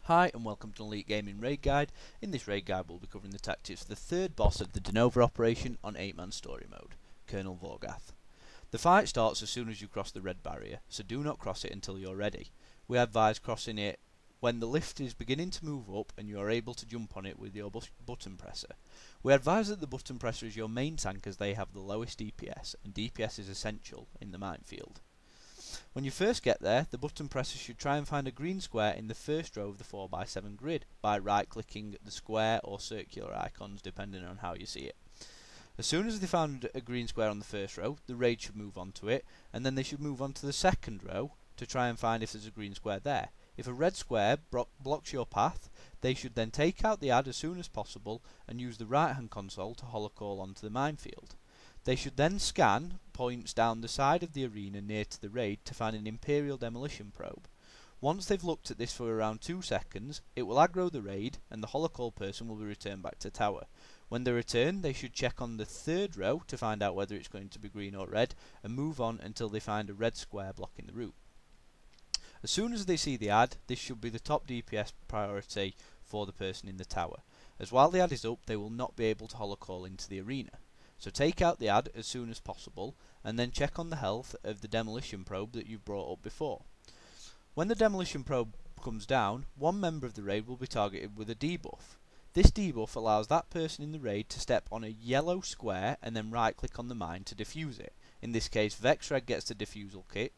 Hi and welcome to Elite Gaming Raid Guide. In this raid guide we'll be covering the tactics for the third boss of the Denova operation on 8-man story mode, Colonel Vorgath. The fight starts as soon as you cross the red barrier, so do not cross it until you're ready. We advise crossing it when the lift is beginning to move up and you are able to jump on it with your button presser. We advise that the button presser is your main tank as they have the lowest DPS, and DPS is essential in the minefield. When you first get there, the button presser should try and find a green square in the first row of the 4x7 grid by right-clicking the square or circular icons depending on how you see it. As soon as they found a green square on the first row, the raid should move on to it, and then they should move on to the second row to try and find if there's a green square there. If a red square blocks your path, they should then take out the ad as soon as possible and use the right-hand console to holocall onto the minefield. They should then scan points down the side of the arena near to the raid to find an Imperial demolition probe. Once they've looked at this for around 2 seconds, it will aggro the raid and the holocall person will be returned back to tower. When they return, they should check on the third row to find out whether it's going to be green or red and move on until they find a red square blocking the route. As soon as they see the ad, this should be the top DPS priority for the person in the tower, as while the ad is up they will not be able to holocall into the arena. So take out the ad as soon as possible and then check on the health of the demolition probe that you've brought up before. When the demolition probe comes down, one member of the raid will be targeted with a debuff. This debuff allows that person in the raid to step on a yellow square and then right click on the mine to defuse it. In this case Vexred gets the defusal kit,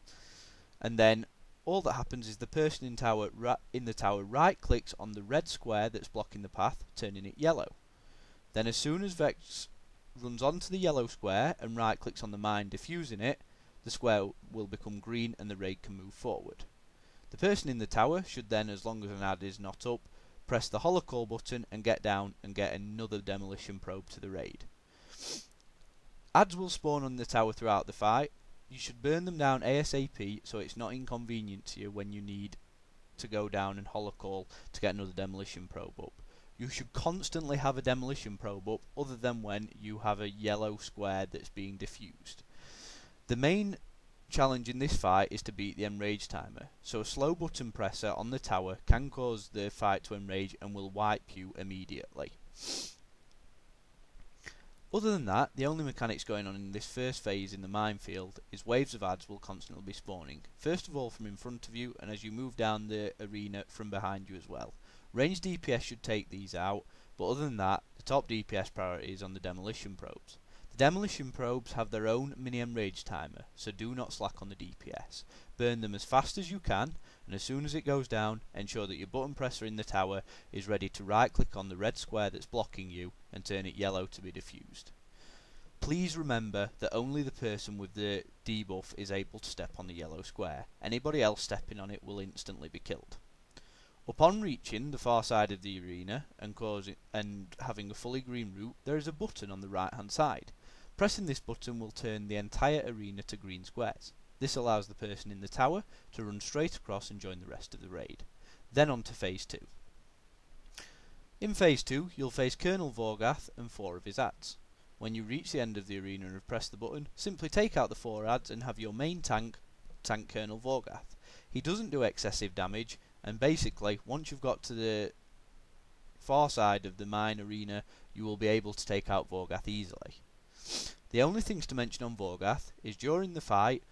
and then all that happens is the person in the tower right clicks on the red square that's blocking the path, turning it yellow. Then as soon as Vex runs onto the yellow square and right clicks on the mine defusing it, the square will become green and the raid can move forward. The person in the tower should then, as long as an ad is not up, press the holocall button and get down and get another demolition probe to the raid. Ads will spawn on the tower throughout the fight. You should burn them down ASAP so it's not inconvenient to you when you need to go down and holocall to get another demolition probe up. You should constantly have a demolition probe up other than when you have a yellow square that's being diffused. The main challenge in this fight is to beat the enrage timer, so a slow button presser on the tower can cause the fight to enrage and will wipe you immediately. Other than that, the only mechanics going on in this first phase in the minefield is waves of ads will constantly be spawning, first of all from in front of you and as you move down the arena from behind you as well. Ranged DPS should take these out, but other than that, the top DPS priority is on the demolition probes. The demolition probes have their own mini enrage timer, so do not slack on the DPS. Burn them as fast as you can, and as soon as it goes down, ensure that your button presser in the tower is ready to right click on the red square that's blocking you and turn it yellow to be diffused. Please remember that only the person with the debuff is able to step on the yellow square. Anybody else stepping on it will instantly be killed. Upon reaching the far side of the arena and having a fully green route, there is a button on the right hand side. Pressing this button will turn the entire arena to green squares. This allows the person in the tower to run straight across and join the rest of the raid. Then on to phase 2. In phase 2 you'll face Colonel Vorgath and 4 of his ads. When you reach the end of the arena and have pressed the button, simply take out the 4 ads and have your main tank Colonel Vorgath. He doesn't do excessive damage, and basically once you've got to the far side of the mine arena you will be able to take out Vorgath easily. The only things to mention on Vorgath is during the fight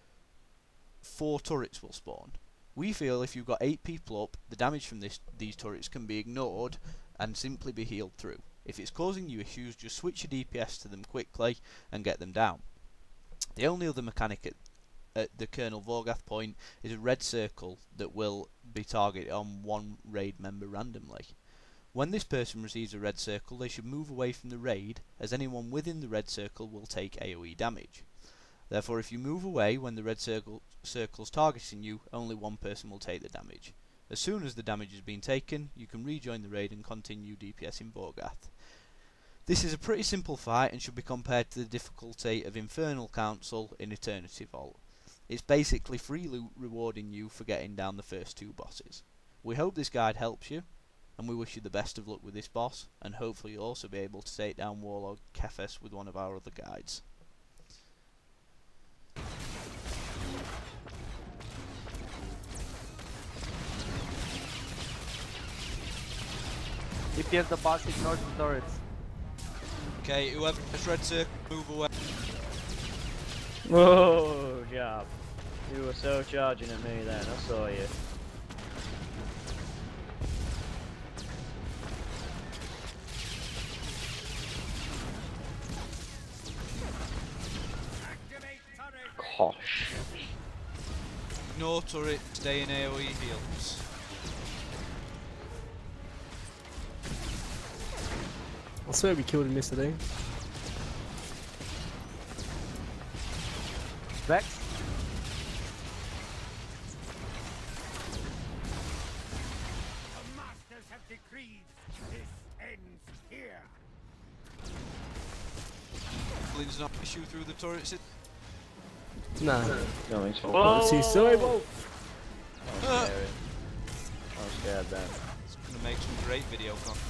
4 turrets will spawn. We feel if you've got 8 people up, the damage from these turrets can be ignored and simply be healed through. If it's causing you issues, just switch your DPS to them quickly and get them down. The only other mechanic at the Colonel Vorgath point is a red circle that will be targeted on one raid member randomly. When this person receives a red circle, they should move away from the raid, as anyone within the red circle will take AoE damage. Therefore, if you move away when the red circle's targeting you, only one person will take the damage. As soon as the damage has been taken, you can rejoin the raid and continue DPSing Vorgath. This is a pretty simple fight and should be compared to the difficulty of Infernal Council in Eternity Vault. It's basically free loot rewarding you for getting down the first 2 bosses. We hope this guide helps you, and we wish you the best of luck with this boss, and hopefully you'll also be able to take down Warlord Kefes with one of our other guides. DPS the boss, ignore the turrets. Okay, whoever has red circle, move away. Whoa, job. You were so charging at me then, I saw you. Gosh. Ignore turret, stay in AoE heals. I swear we killed him yesterday. Vex. The masters have decreed this ends here. Bling's not issue through the turrets. Nah. No, he's full. Oh, too sorry, whoa. I'm scared then. It's gonna make some great video content.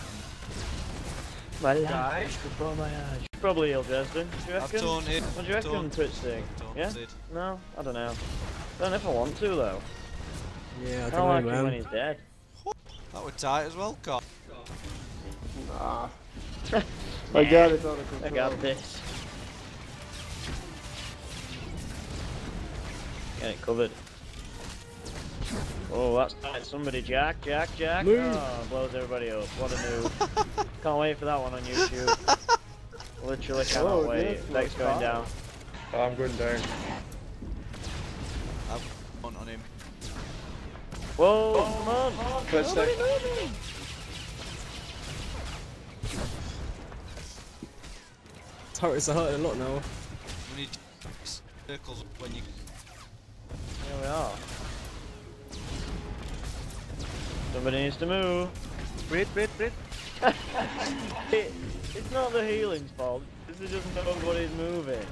My life before my eyes. Probably heal Dresden, do you I've reckon? taunted. What do you reckon, Twitch thing? Yeah? Taunted. No? I don't know. Don't know if I want to though. Yeah, I I don't like know, him when man. he's dead. That was tight as well, Cop. Nah. I got it under control. I got this. Get it covered. Oh, that's tight. Somebody Jack. Move. Oh, blows everybody up. What a noob. Can't wait for that one on YouTube. Literally cannot wait. Vex going down. Oh, I'm going down. I've one on him. Whoa, come on. First Nobody second. moving. Turrets are hurting a lot now. We need circles when you. Here we are. Somebody needs to move. Breathe. It's not the healing's fault. This is just nobody's moving.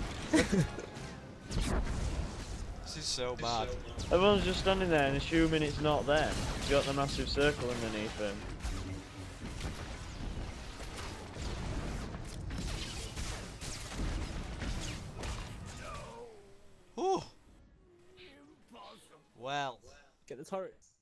This is so bad. Everyone's just standing there and assuming it's not them. You've got the massive circle underneath them. Oh. Well. Get the turrets.